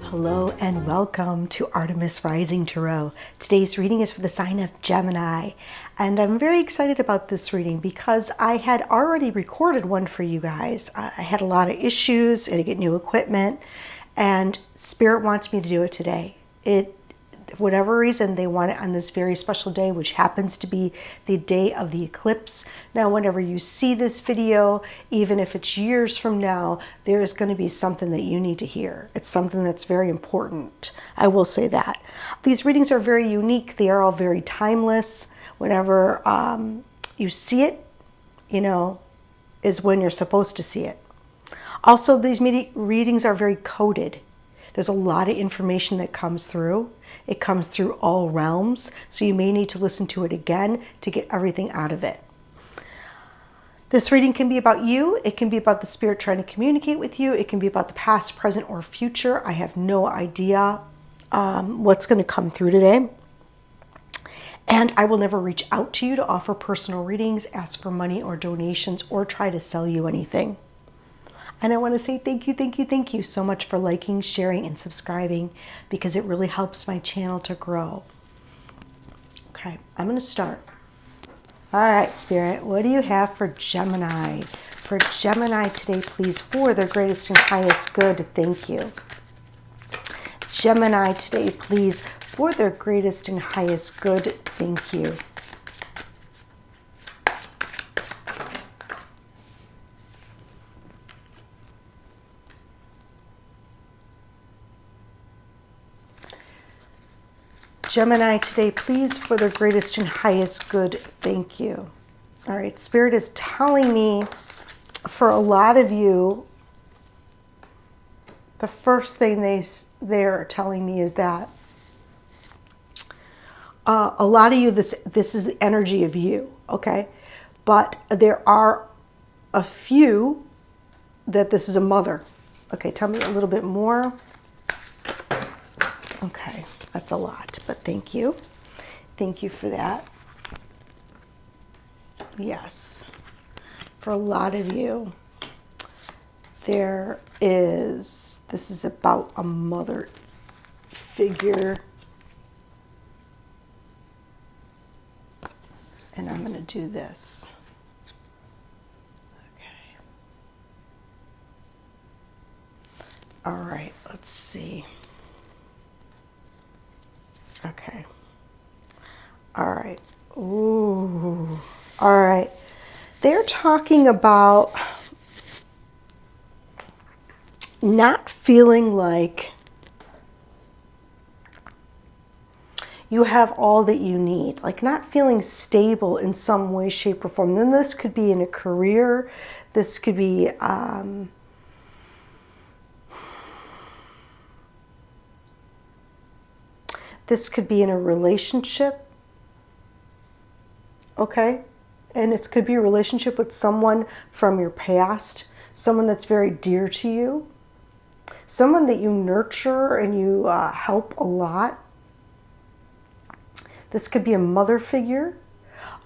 Hello and welcome to Artemis Rising Tarot. Today's reading is for the sign of Gemini, and I'm very excited about this reading because I had already recorded one for you guys. I had a lot of issues, I had to get new equipment, and Spirit wants me to do it today. For whatever reason, they want it on this very special day, which happens to be the day of the eclipse. Now, whenever you see this video, even if it's years from now, there is going to be something that you need to hear. It's something that's very important. I will say that. These readings are very unique. They are all very timeless. Whenever you see it, is when you're supposed to see it. Also, these readings are very coded. There's a lot of information that comes through. It comes through all realms, so you may need to listen to it again to get everything out of it. This reading can be about you. It can be about the Spirit trying to communicate with you. It can be about the past, present, or future. I have no idea what's going to come through today. And I will never reach out to you to offer personal readings, ask for money or donations, or try to sell you anything. And I want to say thank you so much for liking, sharing, and subscribing, because it really helps my channel to grow. Okay, I'm going to start. All right, Spirit, what do you have for Gemini? For Gemini today, please, for their greatest and highest good. Thank you. Gemini today, please, for their greatest and highest good. Thank you. Gemini today, please, for their greatest and highest good. Thank you. All right, Spirit is telling me, for a lot of you, the first thing they're telling me is that a lot of you, this is the energy of you, okay? But there are a few that this is a mother. Okay, tell me a little bit more. Okay. That's a lot, but thank you. Thank you for that. Yes. For a lot of you, this is about a mother figure. And I'm going to do this. Okay. All right, let's see. Okay. All right. Ooh. All right. They're talking about not feeling like you have all that you need, like not feeling stable in some way, shape, or form. Then this could be in a career. This could be this could be in a relationship, okay? And it could be a relationship with someone from your past, someone that's very dear to you, someone that you nurture and you help a lot. This could be a mother figure.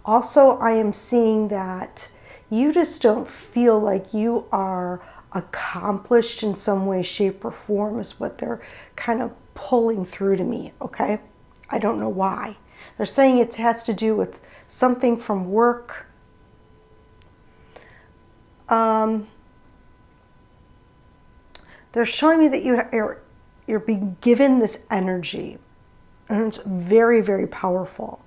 Also, I am seeing that you just don't feel like you are accomplished in some way, shape, or form is what they're kind of pulling through to me, okay? I don't know why. They're saying it has to do with something from work. They're showing me that you're being given this energy, and it's very, very powerful.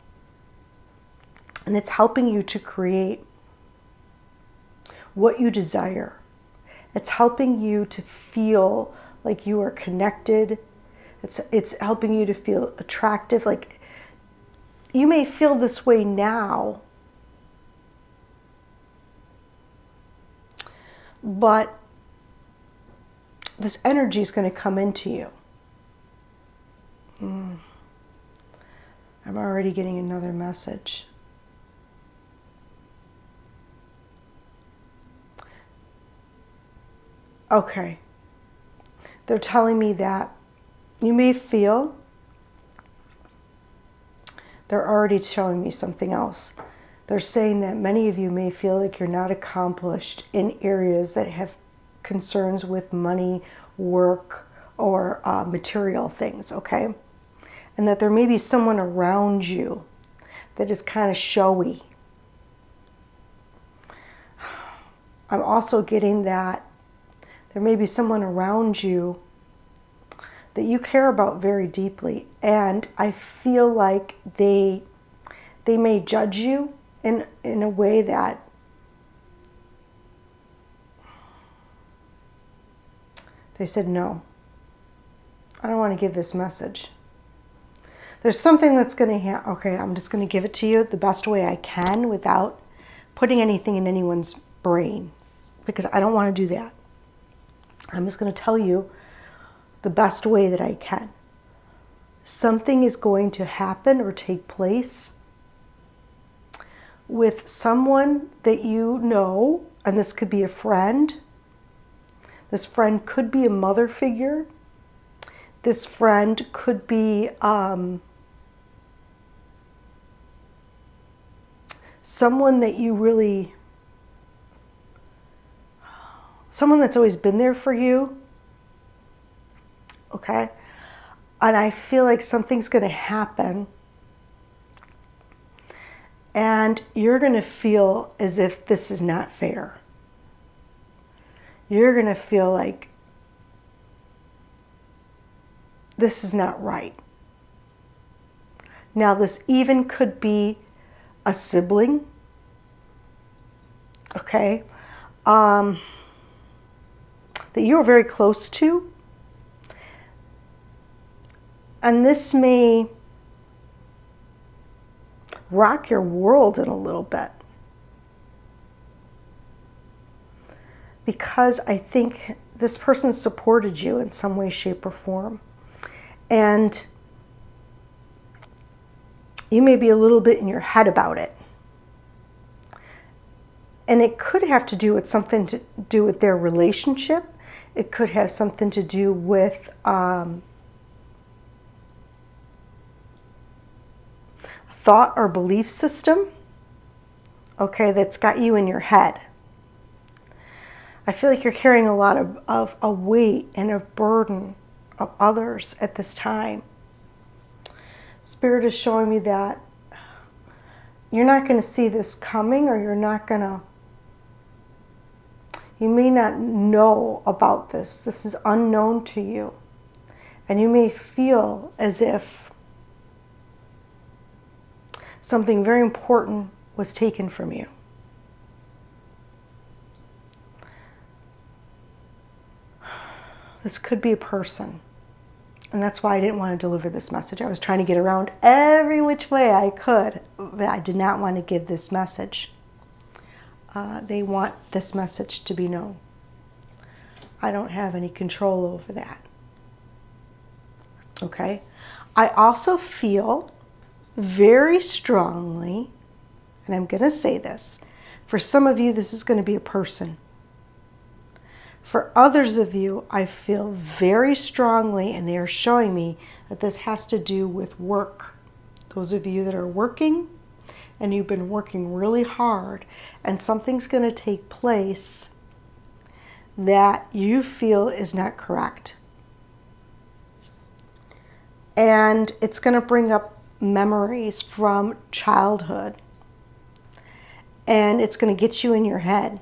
And it's helping you to create what you desire. It's helping you to feel like you are connected. It's helping you to feel attractive. Like you may feel this way now, but this energy is going to come into you. I'm already getting another message. Okay. They're telling me that you may feel, they're already showing me something else. They're saying that many of you may feel like you're not accomplished in areas that have concerns with money, work, or material things, okay? And that there may be someone around you that is kind of showy. I'm also getting that there may be someone around you that you care about very deeply, and I feel like they may judge you in a way that they said, no, I don't want to give this message. There's something that's going to happen. Okay, I'm just going to give it to you the best way I can without putting anything in anyone's brain, because I don't want to do that. I'm just going to tell you the best way that I can. Something is going to happen or take place with someone that you know, and this could be a friend. This friend could be a mother figure. This friend could be someone that you really, someone that's always been there for you. Okay? And I feel like something's going to happen, and you're going to feel as if this is not fair. You're going to feel like this is not right. Now, this even could be a sibling, okay, that you're very close to. And this may rock your world in a little bit, because I think this person supported you in some way, shape, or form. And you may be a little bit in your head about it. And it could have to do with something to do with their relationship. It could have something to do with thought or belief system, okay, that's got you in your head. I feel like you're carrying a lot of a weight and a burden of others at this time. Spirit is showing me that you're not going to see this coming, or you may not know about this. This is unknown to you. And you may feel as if something very important was taken from you. This could be a person. And that's why I didn't want to deliver this message. I was trying to get around every which way I could, but I did not want to give this message. They want this message to be known. I don't have any control over that. Okay? I also feel very strongly, and I'm going to say this, for some of you, this is going to be a person. For others of you, I feel very strongly, and they are showing me that this has to do with work. Those of you that are working, and you've been working really hard, and something's going to take place that you feel is not correct. And it's going to bring up memories from childhood. And it's going to get you in your head.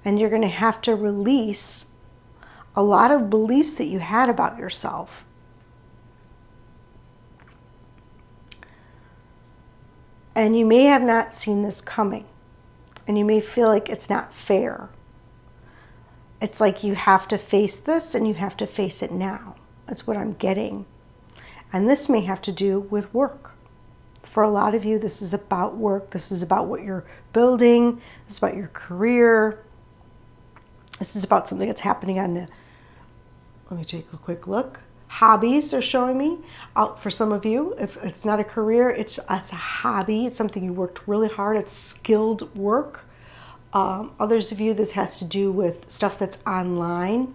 And you're going to have to release a lot of beliefs that you had about yourself. And you may have not seen this coming. And you may feel like it's not fair. It's like you have to face this, and you have to face it now. That's what I'm getting. And this may have to do with work. For a lot of you, this is about work. This is about what you're building. This is about your career. This is about something that's happening on the, let me take a quick look. Hobbies are showing me. For some of you, if it's not a career, it's a hobby. It's something you worked really hard. It's skilled work. Others of you, this has to do with stuff that's online.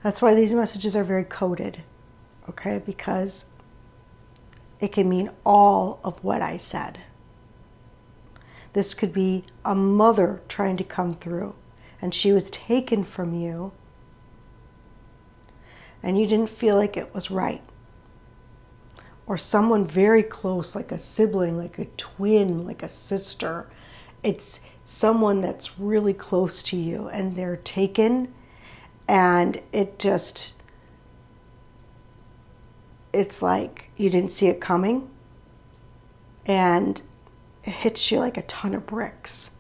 That's why these messages are very coded, okay? Because it can mean all of what I said. This could be a mother trying to come through, and she was taken from you, and you didn't feel like it was right. Or someone very close, like a sibling, like a twin, like a sister. It's someone that's really close to you, and they're taken, and it's like you didn't see it coming, and it hits you like a ton of bricks.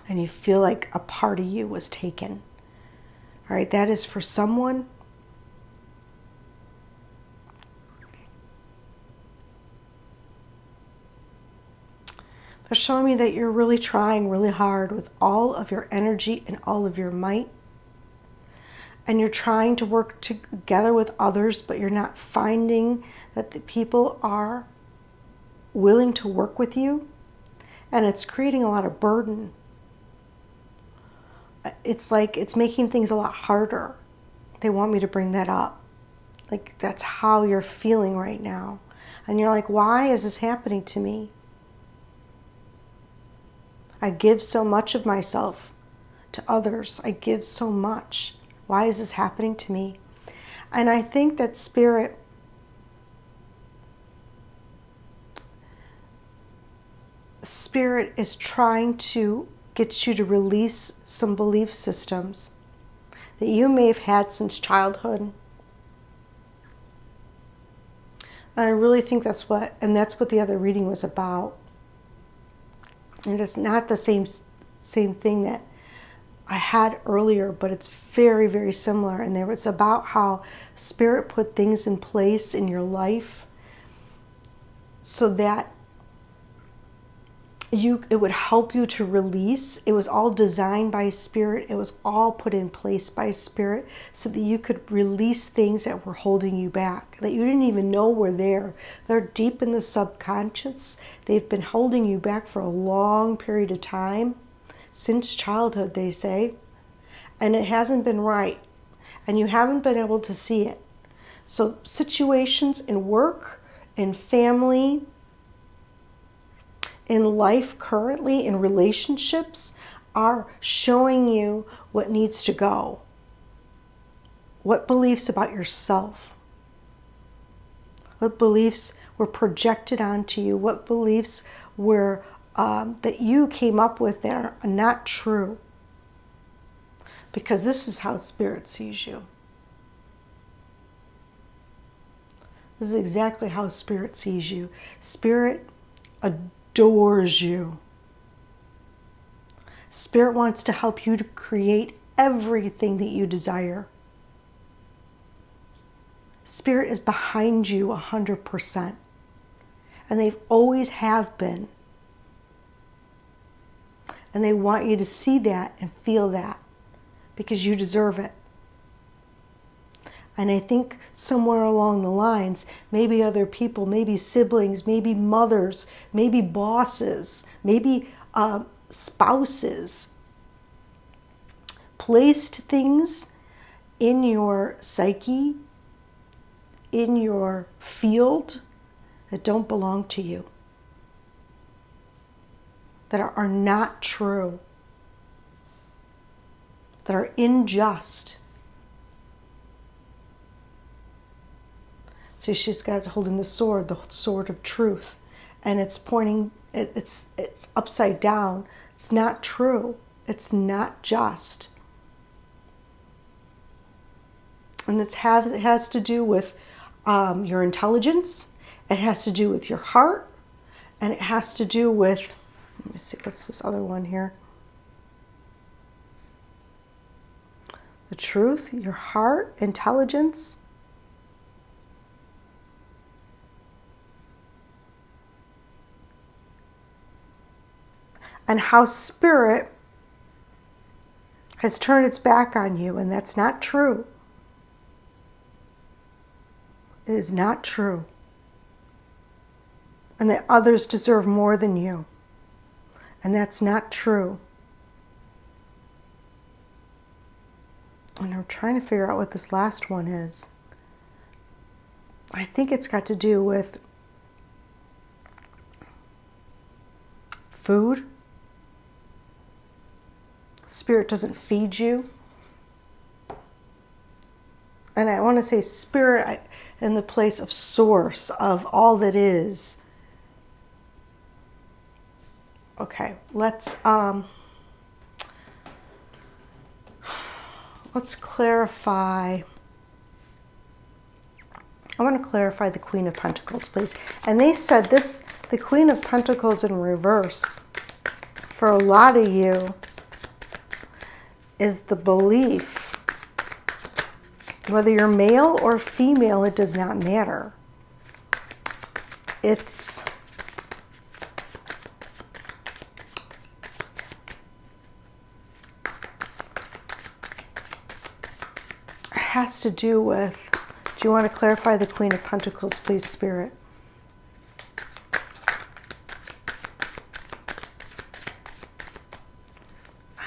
And you feel like a part of you was taken. All right, that is for someone. They're showing me that you're really trying really hard with all of your energy and all of your might. And you're trying to work together with others, but you're not finding that the people are willing to work with you. And it's creating a lot of burden. It's like it's making things a lot harder. They want me to bring that up. Like that's how you're feeling right now. And you're like, why is this happening to me? I give so much of myself to others. I give so much. Why is this happening to me? And I think that Spirit is trying to get you to release some belief systems that you may have had since childhood. And I really think that's what the other reading was about. And it's not the same thing that I had earlier, but it's very, very similar. And it's about how Spirit put things in place in your life so that it would help you to release. It was all designed by Spirit. It was all put in place by Spirit so that you could release things that were holding you back, that you didn't even know were there. They're deep in the subconscious. They've been holding you back for a long period of time, since childhood, they say, and it hasn't been right, and you haven't been able to see it. So situations in work, in family, in life currently, in relationships, are showing you what needs to go. What beliefs about yourself? What beliefs were projected onto you? What beliefs were that you came up with that are not true? Because this is how Spirit sees you. This is exactly how Spirit sees you. Spirit adores you. Spirit wants to help you to create everything that you desire. Spirit is behind you 100%. And they've always have been. And they want you to see that and feel that because you deserve it. And I think somewhere along the lines, maybe other people, maybe siblings, maybe mothers, maybe bosses, maybe spouses, placed things in your psyche, in your field that don't belong to you, that are not true, that are unjust. So she's got holding the sword of truth, and it's pointing, it's upside down. It's not true. It's not just. And it has to do with your intelligence. It has to do with your heart, and it has to do with, let me see, what's this other one here? The truth, your heart, intelligence. And how Spirit has turned its back on you, and that's not true. It is not true. And that others deserve more than you. And that's not true. And I'm trying to figure out what this last one is. I think it's got to do with food. Spirit doesn't feed you. And I want to say spirit in the place of source of all that is. Okay, let's clarify. I want to clarify the Queen of Pentacles, please. And they said this, the Queen of Pentacles in reverse, for a lot of you, is the belief, whether you're male or female, it does not matter. It has to do with, do you want to clarify the Queen of Pentacles, please, Spirit?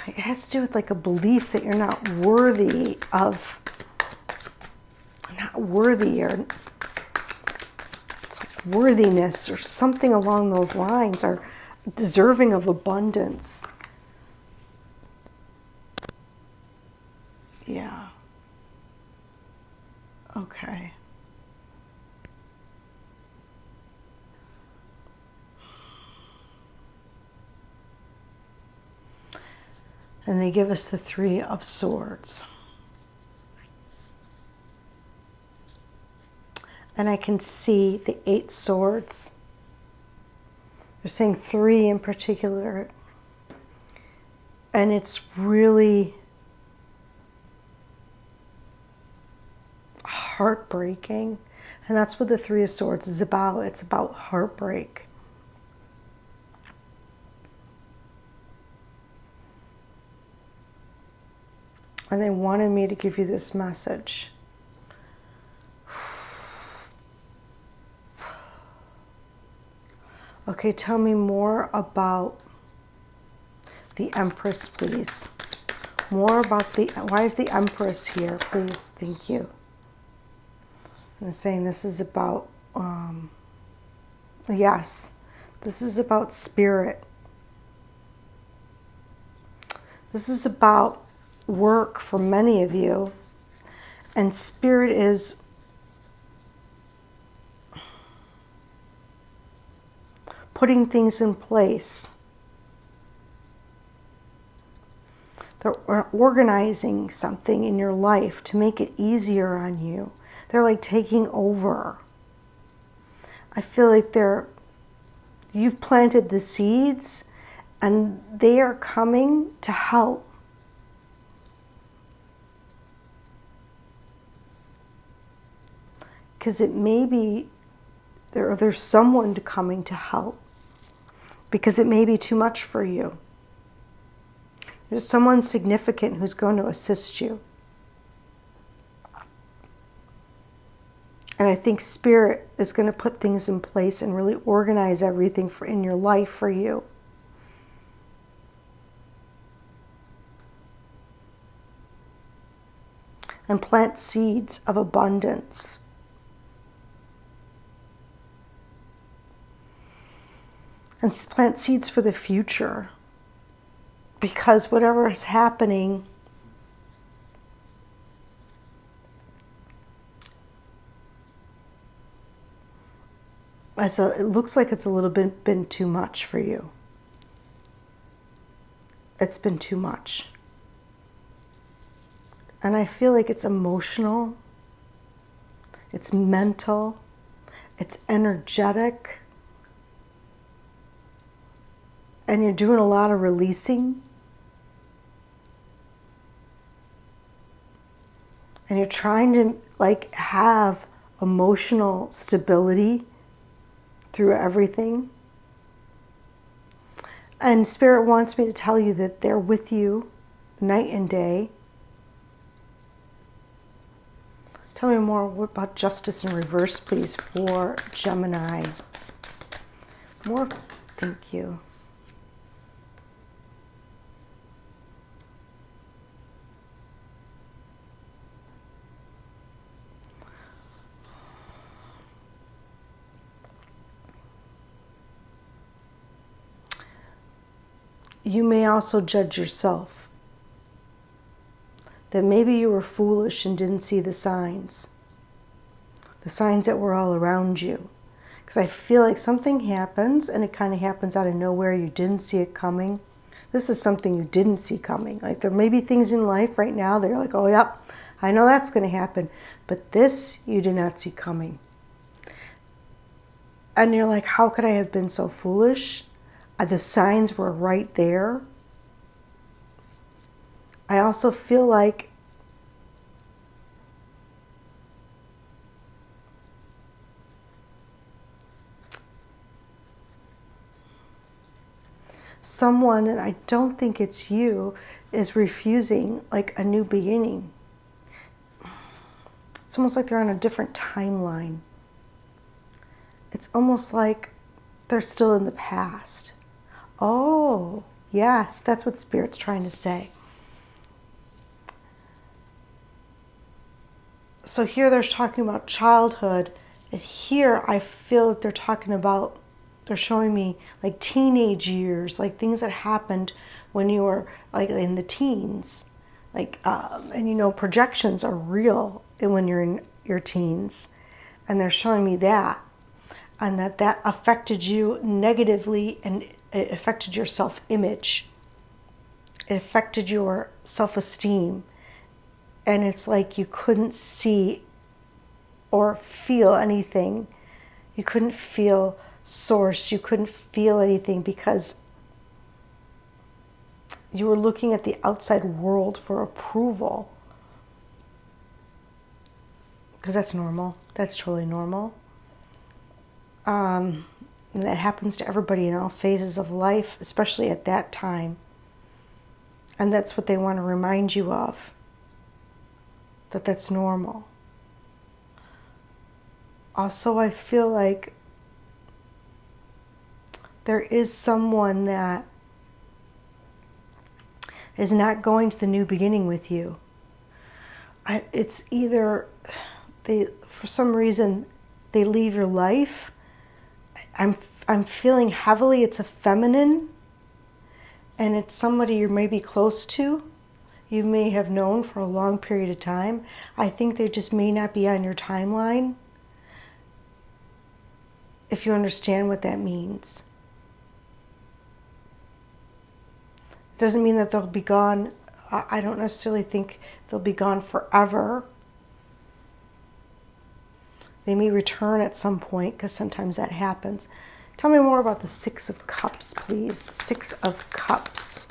It has to do with like a belief that you're not worthy of, or it's like worthiness or something along those lines, or deserving of abundance. Yeah. Okay. And they give us the Three of Swords. And I can see the 8 swords. They're saying 3 in particular. And it's really heartbreaking. And that's what the Three of Swords is about. It's about heartbreak. And they wanted me to give you this message. Okay, tell me more about the Empress, please. More about why is the Empress here, please? Thank you. And I'm saying this is about, yes, this is about spirit. This is about work for many of you. And spirit is putting things in place. They're organizing something in your life to make it easier on you. They're like taking over. I feel like you've planted the seeds and they are coming to help. Because it may be there's someone coming to help. Because it may be too much for you. There's someone significant who's going to assist you. And I think Spirit is going to put things in place and really organize everything in your life for you. And plant seeds of abundance. And plant seeds for the future. Because whatever is happening, it looks like it's a little bit been too much for you. It's been too much. And I feel like it's emotional, it's mental, it's energetic. And you're doing a lot of releasing. And you're trying to like have emotional stability through everything. And Spirit wants me to tell you that they're with you night and day. Tell me more about justice in reverse, please, for Gemini. More, thank you. You may also judge yourself. That maybe you were foolish and didn't see the signs. The signs that were all around you. Because I feel like something happens and it kind of happens out of nowhere. You didn't see it coming. This is something you didn't see coming. Like there may be things in life right now that you're like, oh, yep, I know that's going to happen. But this you did not see coming. And you're like, how could I have been so foolish? The signs were right there. I also feel like someone, and I don't think it's you, is refusing like a new beginning. It's almost like they're on a different timeline. It's almost like they're still in the past. Oh, yes, that's what Spirit's trying to say. So here they're talking about childhood, and here I feel that they're talking about, they're showing me like teenage years, like things that happened when you were like in the teens. Like, and you know, projections are real when you're in your teens. And they're showing me that. And that affected you negatively, and it affected your self-image. It affected your self-esteem. And it's like you couldn't see or feel anything. You couldn't feel source. You couldn't feel anything because you were looking at the outside world for approval. Because that's normal. That's totally normal. And that happens to everybody in all phases of life, especially at that time. And that's what they want to remind you of. That that's normal. Also, I feel like there is someone that is not going to the new beginning with you. It's either they, for some reason, they leave your life. I'm feeling heavily it's a feminine, and it's somebody you're maybe close to. You may have known for a long period of time. I think they just may not be on your timeline, if you understand what that means. It doesn't mean that they'll be gone. I don't necessarily think they'll be gone forever. They may return at some point, because sometimes that happens. Tell me more about the Six of Cups, please. Six of Cups.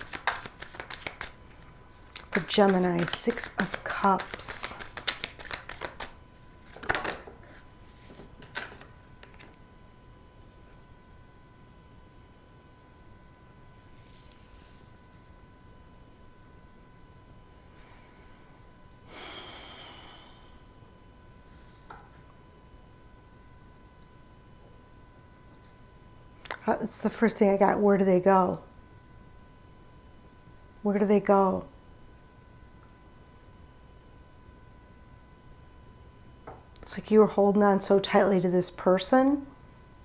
For Gemini, Six of Cups. It's the first thing I got. Where do they go? Where do they go? It's like you were holding on so tightly to this person,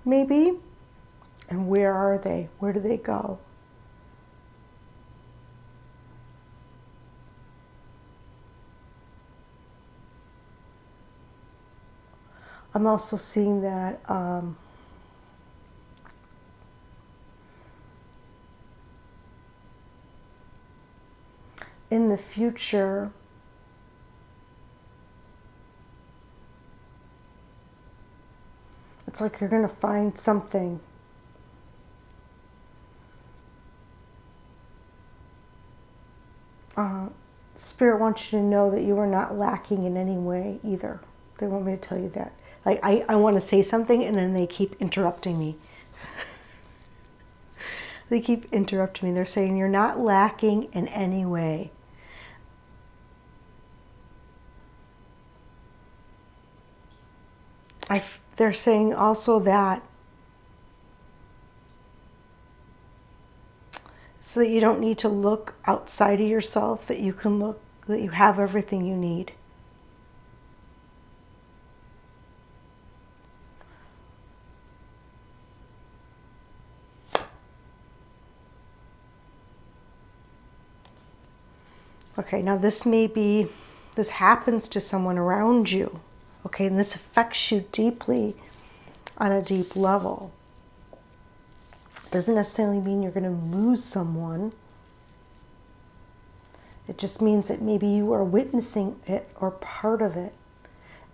maybe. And where are they? Where do they go? I'm also seeing that in the future, it's like you're going to find something. Spirit wants you to know that you are not lacking in any way either. They want me to tell you that. Like, I want to say something and then they keep interrupting me. They keep interrupting me. They're saying you're not lacking in any way. They're saying also that so that you don't need to look outside of yourself, that you can look, that you have everything you need. Okay, now this happens to someone around you. Okay, and this affects you deeply on a deep level. Doesn't necessarily mean you're going to lose someone. It just means that maybe you are witnessing it or part of it.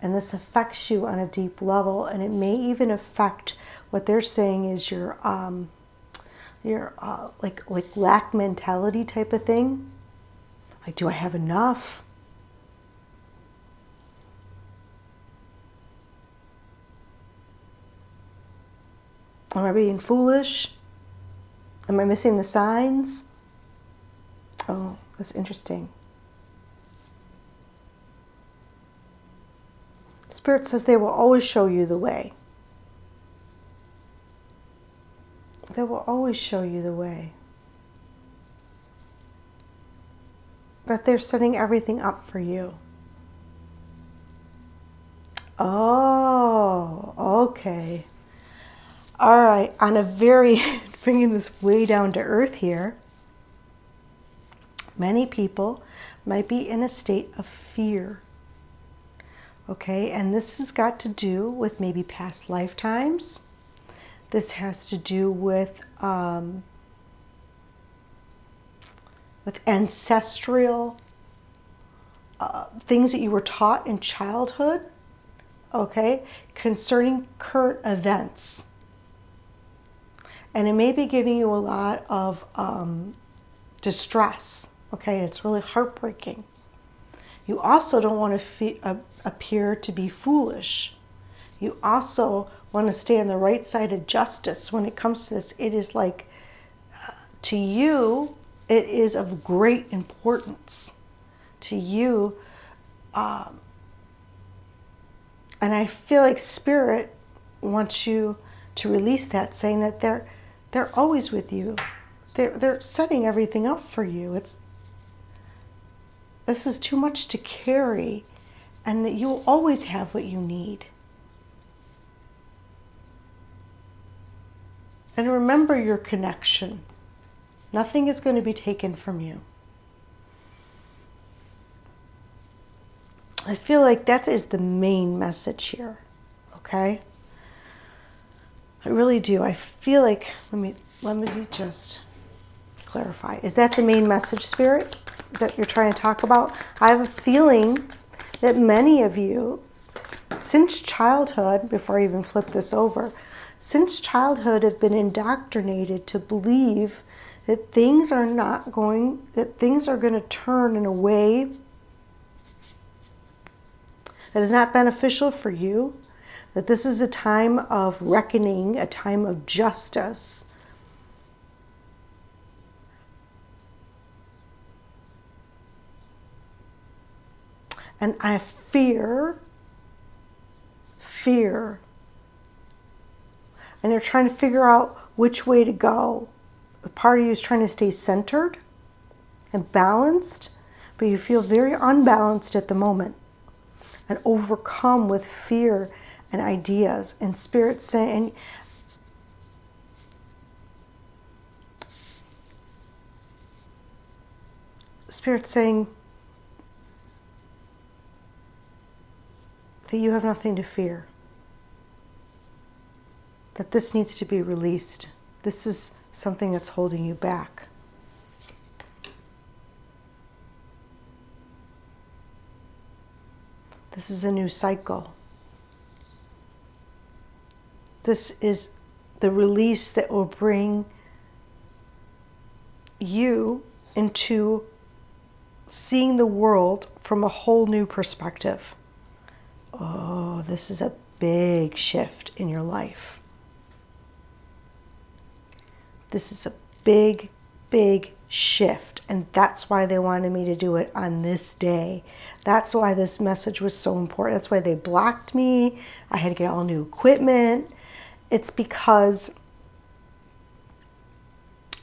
And this affects you on a deep level. And it may even affect what they're saying is your like lack mentality type of thing. Like, do I have enough? Am I being foolish? Am I missing the signs? Oh, that's interesting. Spirit says they will always show you the way. They will always show you the way. But they're setting everything up for you. Oh, okay. All right, on a very, bringing this way down to earth here, many people might be in a state of fear. Okay, and this has got to do with maybe past lifetimes. This has to do with ancestral things that you were taught in childhood, okay, concerning current events. And it may be giving you a lot of distress, okay? It's really heartbreaking. You also don't want to appear to be foolish. You also want to stay on the right side of justice when it comes to this. It is like, to you, it is of great importance. To you, and I feel like Spirit wants you to release that, saying that they're always with you. They're setting everything up for you. This is too much to carry, and that you'll always have what you need. And remember your connection. Nothing is going to be taken from you. I feel like that is the main message here, okay? I really do. I feel like, let me just clarify. Is that the main message, Spirit? Is that what you're trying to talk about? I have a feeling that many of you, since childhood, before I even flip this over, since childhood have been indoctrinated to believe that things are going to turn in a way that is not beneficial for you, that this is a time of reckoning, a time of justice. And I fear, and you're trying to figure out which way to go. The part of you is trying to stay centered and balanced, but you feel very unbalanced at the moment and overcome with fear and ideas. And Spirit saying, that you have nothing to fear. That this needs to be released. This is something that's holding you back. This is a new cycle. This is the release that will bring you into seeing the world from a whole new perspective. Oh, this is a big shift in your life. This is a big, big shift. And that's why they wanted me to do it on this day. That's why this message was so important. That's why they blocked me. I had to get all new equipment. It's because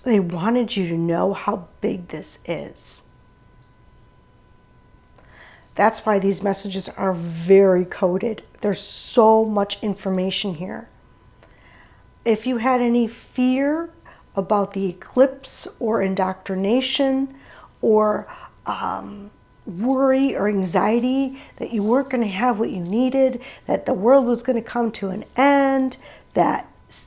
they wanted you to know how big this is. That's why these messages are very coded. There's so much information here. If you had any fear about the eclipse or indoctrination or worry or anxiety that you weren't going to have what you needed, that the world was going to come to an end, that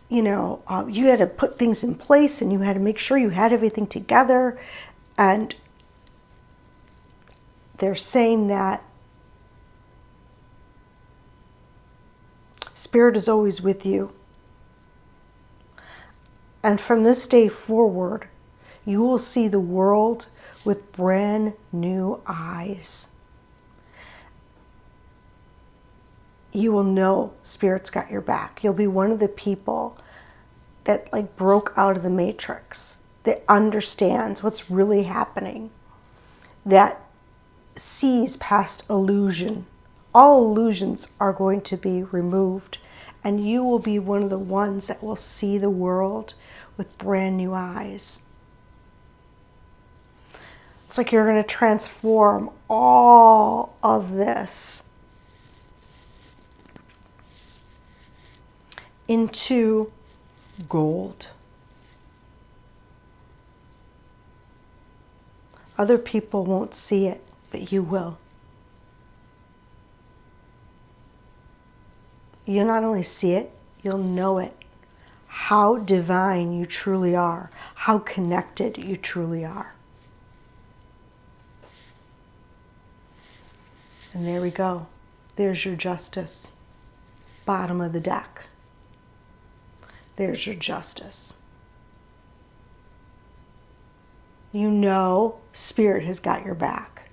you had to put things in place and you had to make sure you had everything together. And they're saying that Spirit is always with you. And from this day forward, you will see the world with brand new eyes. You will know Spirit's got your back. You'll be one of the people that broke out of the matrix, that understands what's really happening, that sees past illusion. All illusions are going to be removed, and you will be one of the ones that will see the world with brand new eyes. It's like you're going to transform all of this into gold. Other people won't see it, but you will. You'll not only see it, you'll know it. How divine you truly are. How connected you truly are. And there we go. There's your justice. Bottom of the deck. There's your justice. You know Spirit has got your back.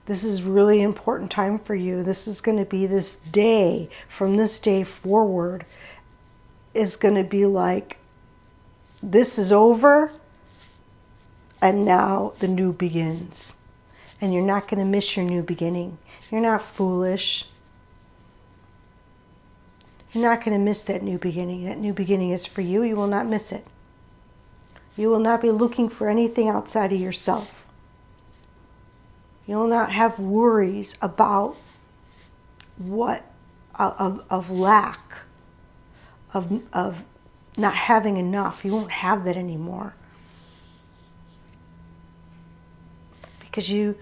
This is really important time for you. This is going to be this day, from this day forward, is going to be like, this is over, and now the new begins. And you're not going to miss your new beginning. You're not foolish. You're not going to miss that new beginning. That new beginning is for you. You will not miss it. You will not be looking for anything outside of yourself. You will not have worries about what of lack, of not having enough. You won't have that anymore. Because you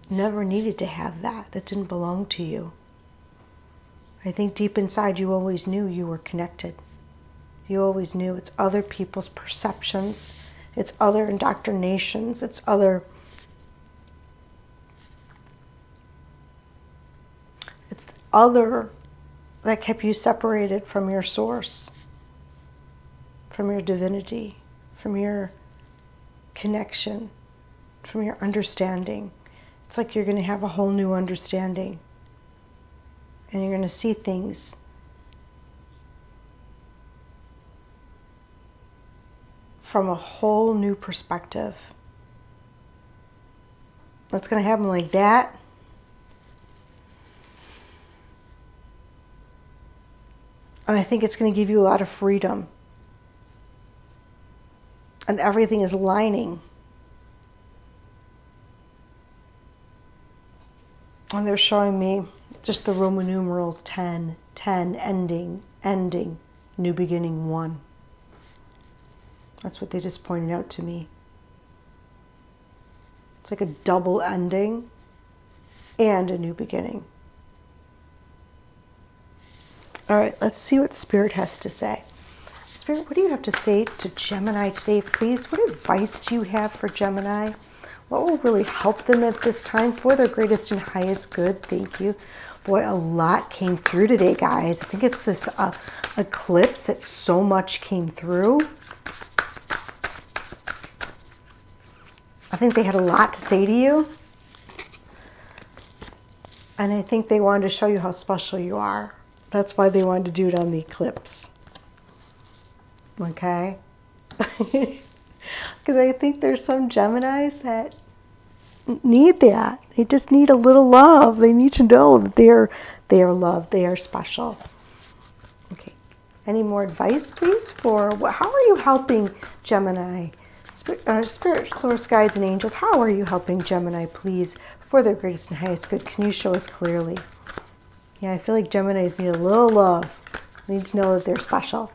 never needed to have that. That didn't belong to you. I think deep inside you always knew you were connected. You always knew. It's other people's perceptions. It's other indoctrinations. It's other that kept you separated from your source, from your divinity, from your connection, from your understanding. It's like you're going to have a whole new understanding, and you're going to see things from a whole new perspective. It's going to happen like that. And I think it's going to give you a lot of freedom. And everything is lining. And they're showing me just the Roman numerals 10, ending, new beginning 1. That's what they just pointed out to me. It's like a double ending and a new beginning. All right, let's see what Spirit has to say. Spirit, what do you have to say to Gemini today, please? What advice do you have for Gemini? What will really help them at this time for their greatest and highest good? Thank you. Boy, a lot came through today, guys. I think it's this eclipse that so much came through. I think they had a lot to say to you. And I think they wanted to show you how special you are. That's why they wanted to do it on the eclipse. Okay? Because I think there's some Geminis that need that. They just need a little love. They need to know that they are loved. They are special. Okay. Any more advice, please? How are you helping Gemini? Spirit, source, guides, and angels, how are you helping Gemini, please, for their greatest and highest good? Can you show us clearly? Yeah, I feel like Geminis need a little love. We need to know that they're special.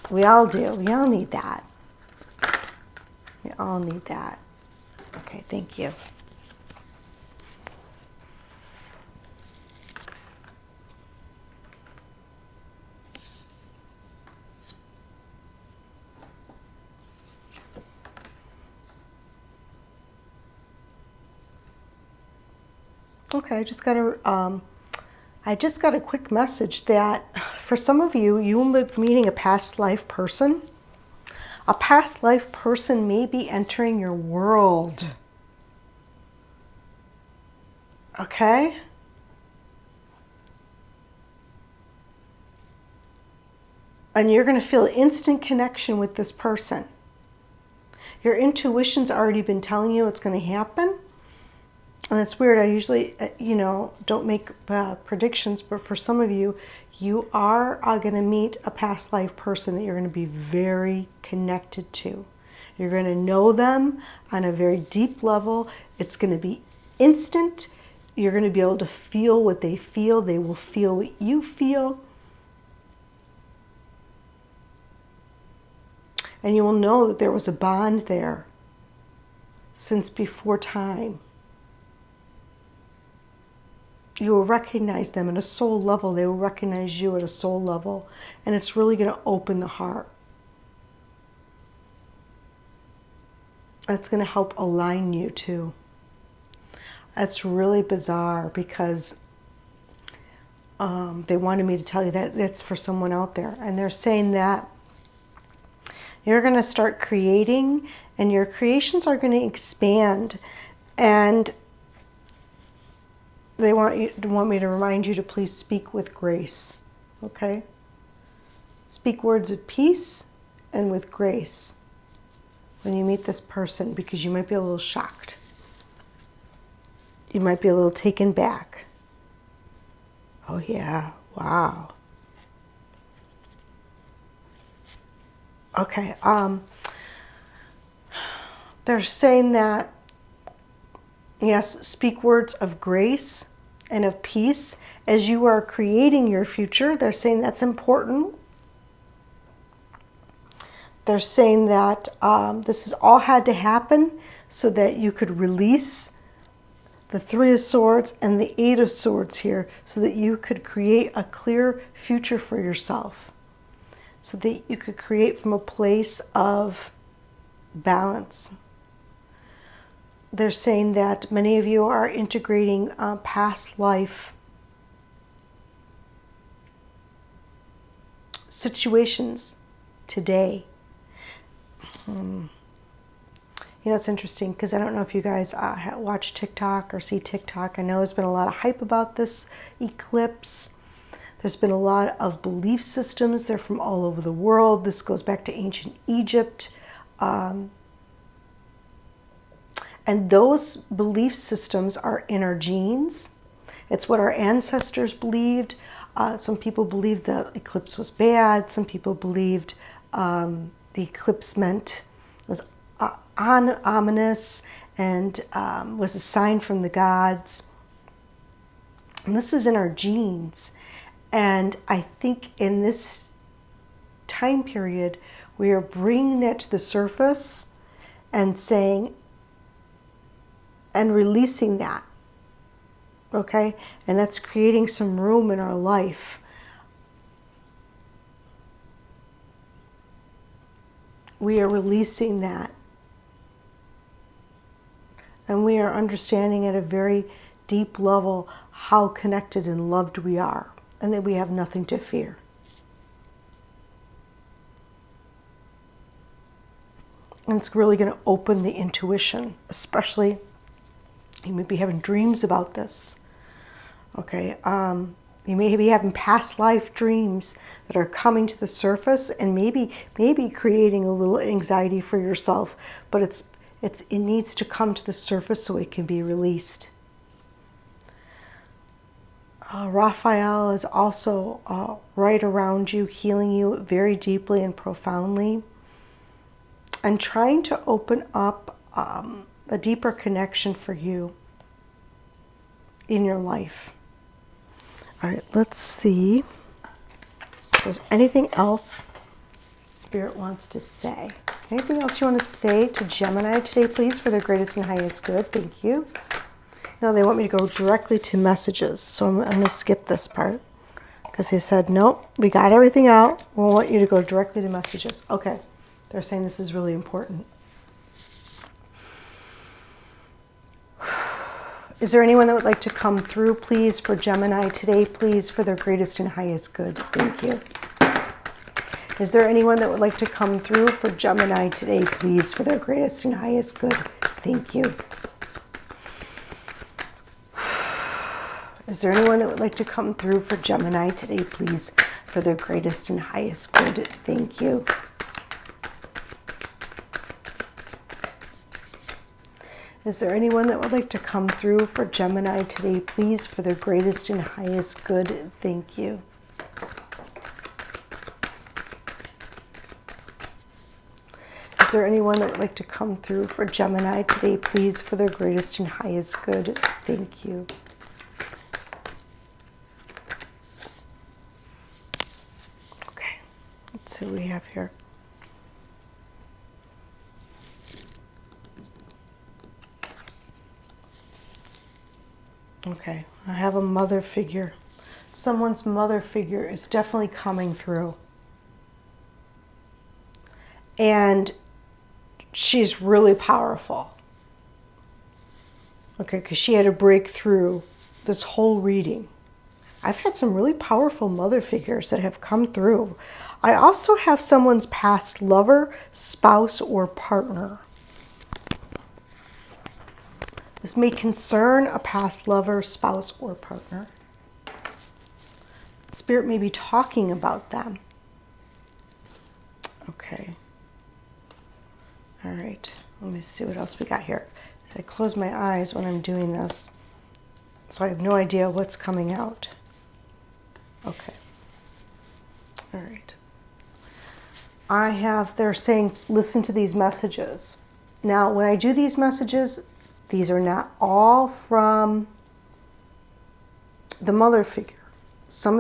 We all do. We all need that. We all need that. Okay, thank you. Okay, I just got a quick message that for some of you, you will be meeting a past life person. A past life person may be entering your world. Okay? And you're going to feel instant connection with this person. Your intuition's already been telling you it's going to happen. And it's weird, I usually, don't make predictions, but for some of you, you are going to meet a past life person that you're going to be very connected to. You're going to know them on a very deep level. It's going to be instant. You're going to be able to feel what they feel. They will feel what you feel. And you will know that there was a bond there since before time. You will recognize them at a soul level. They will recognize you at a soul level. And it's really going to open the heart. It's going to help align you too. That's really bizarre because they wanted me to tell you that it's for someone out there. And they're saying that you're going to start creating and your creations are going to expand. And they want me to remind you to please speak with grace, okay? Speak words of peace and with grace when you meet this person, because you might be a little shocked. You might be a little taken back. Oh yeah, wow. Okay, they're saying that, yes, speak words of grace and of peace as you are creating your future. They're saying that's important. They're saying that this has all had to happen so that you could release the Three of Swords and the Eight of Swords here, so that you could create a clear future for yourself, so that you could create from a place of balance. They're saying that many of you are integrating past life situations today. It's interesting because I don't know if you guys watch TikTok or see TikTok. I know there's been a lot of hype about this eclipse. There's been a lot of belief systems. They're from all over the world. This goes back to ancient Egypt. And those belief systems are in our genes. It's what our ancestors believed. Some people believed the eclipse was bad. Some people believed the eclipse was ominous and was a sign from the gods. And this is in our genes. And I think in this time period, we are bringing that to the surface and saying, and releasing that, okay? And that's creating some room in our life. We are releasing that. And we are understanding at a very deep level how connected and loved we are, and that we have nothing to fear. And it's really going to open the intuition, especially you may be having dreams about this. Okay, you may be having past life dreams that are coming to the surface, and maybe creating a little anxiety for yourself. But it needs to come to the surface so it can be released. Raphael is also right around you, healing you very deeply and profoundly, and trying to open up a deeper connection for you in your life. All right, let's see if there's anything else Spirit wants to say. Anything else you want to say to Gemini today, please, for their greatest and highest good? Thank you. No, they want me to go directly to messages, so I'm going to skip this part because he said, nope, we got everything out. We want you to go directly to messages. Okay, they're saying this is really important. Is there anyone that would like to come through, please, for Gemini today, please, for their greatest and highest good? Thank you. Is there anyone that would like to come through for Gemini today, please, for their greatest and highest good? Thank you. Is there anyone that would like to come through for Gemini today, please, for their greatest and highest good? Thank you. Is there anyone that would like to come through for Gemini today, please, for their greatest and highest good? Thank you. Is there anyone that would like to come through for Gemini today, please, for their greatest and highest good? Thank you. Okay, let's see what we have here. Okay, I have a mother figure. Someone's mother figure is definitely coming through. And she's really powerful. Okay, because she had to break through this whole reading. I've had some really powerful mother figures that have come through. I also have someone's past lover, spouse, or partner. This may concern a past lover, spouse, or partner. Spirit may be talking about them. Okay. All right. Let me see what else we got here. I close my eyes when I'm doing this, so I have no idea what's coming out. Okay. All right. They're saying, listen to these messages. Now, when I do these messages, these are not all from the mother figure. Some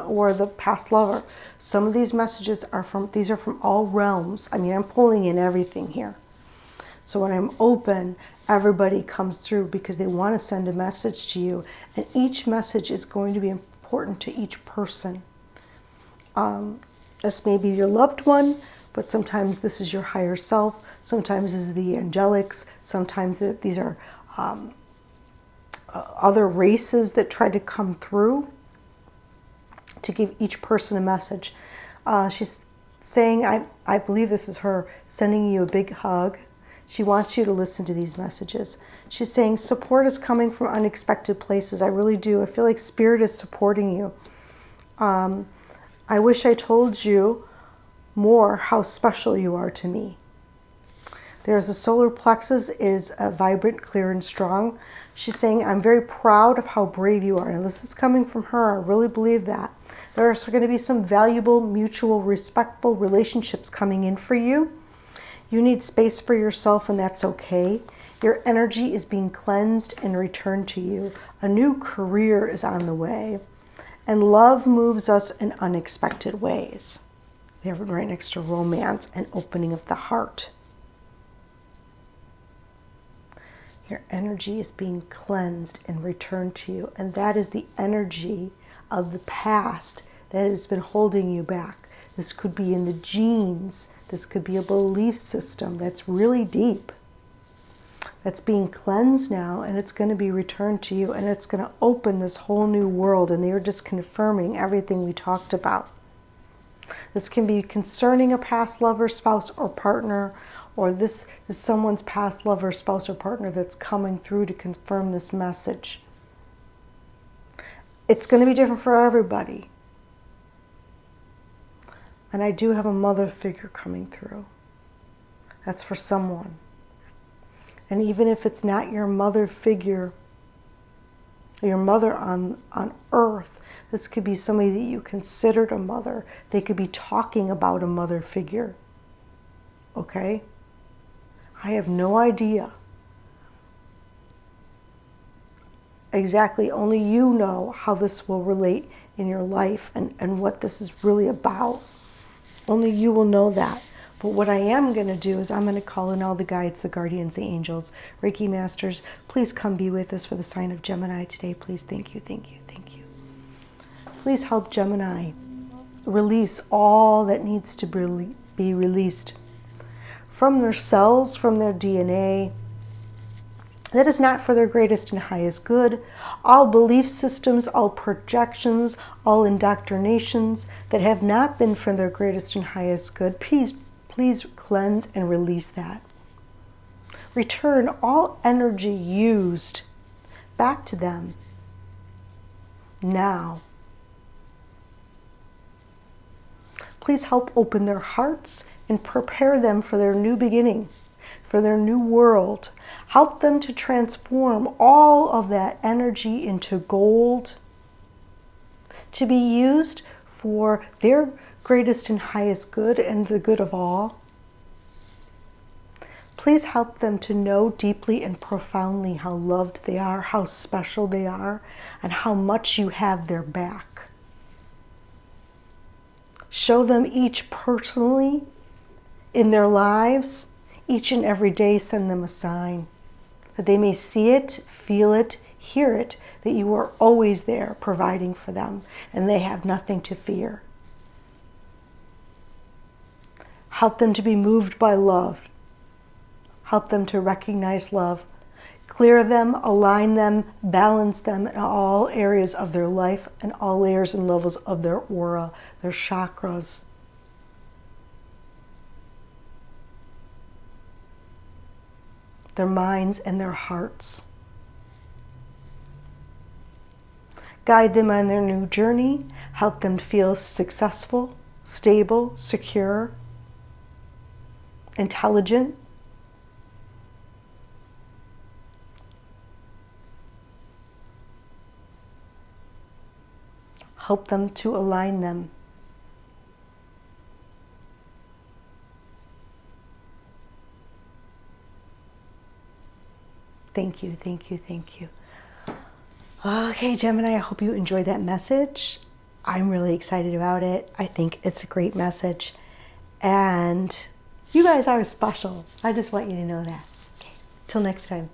or the past lover. Some of these messages are from all realms. I mean, I'm pulling in everything here. So when I'm open, everybody comes through because they want to send a message to you. And each message is going to be important to each person. This may be your loved one, but sometimes this is your higher self. Sometimes this is the angelics. Sometimes these are other races that try to come through to give each person a message. She's saying, I believe this is her sending you a big hug. She wants you to listen to these messages. She's saying support is coming from unexpected places. I really do. I feel like Spirit is supporting you. I wish I told you more how special you are to me. There's a solar plexus is vibrant, clear, and strong. She's saying, I'm very proud of how brave you are. And this is coming from her. I really believe that. There's going to be some valuable, mutual, respectful relationships coming in for you. You need space for yourself, and that's okay. Your energy is being cleansed and returned to you. A new career is on the way. And love moves us in unexpected ways. We have it right next to romance and opening of the heart. Your energy is being cleansed and returned to you. And that is the energy of the past that has been holding you back. This could be in the genes. This could be a belief system that's really deep. That's being cleansed now, and it's going to be returned to you, and it's going to open this whole new world. And they're just confirming everything we talked about. This can be concerning a past lover, spouse, or partner, or this is someone's past lover, spouse, or partner that's coming through to confirm this message. It's going to be different for everybody. And I do have a mother figure coming through. That's for someone. And even if it's not your mother figure, your mother on earth, this could be somebody that you considered a mother. They could be talking about a mother figure. Okay? I have no idea. exactly. Only you know how this will relate in your life and what this is really about. Only you will know that. But what I am going to do is I'm going to call in all the guides, the guardians, the angels, Reiki masters. Please come be with us for the sign of Gemini today. Please, thank you, thank you, thank you. Please help Gemini release all that needs to be released from their cells, from their DNA, that is not for their greatest and highest good. All belief systems, all projections, all indoctrinations that have not been for their greatest and highest good, please cleanse and release that. Return all energy used back to them now. Please help open their hearts and prepare them for their new beginning, for their new world. Help them to transform all of that energy into gold, to be used for their greatest and highest good and the good of all. Please help them to know deeply and profoundly how loved they are, how special they are, and how much you have their back. Show them each personally in their lives. Each and every day send them a sign, that they may see it, feel it, hear it, that you are always there providing for them and they have nothing to fear. Help them to be moved by love. Help them to recognize love. Clear them, align them, balance them in all areas of their life and all layers and levels of their aura, their chakras. Their minds and their hearts. Guide them on their new journey. Help them to feel successful, stable, secure, intelligent. Help them to align them. Thank you, thank you, thank you. Okay, Gemini, I hope you enjoyed that message. I'm really excited about it. I think it's a great message. And you guys are special. I just want you to know that. Okay, till next time.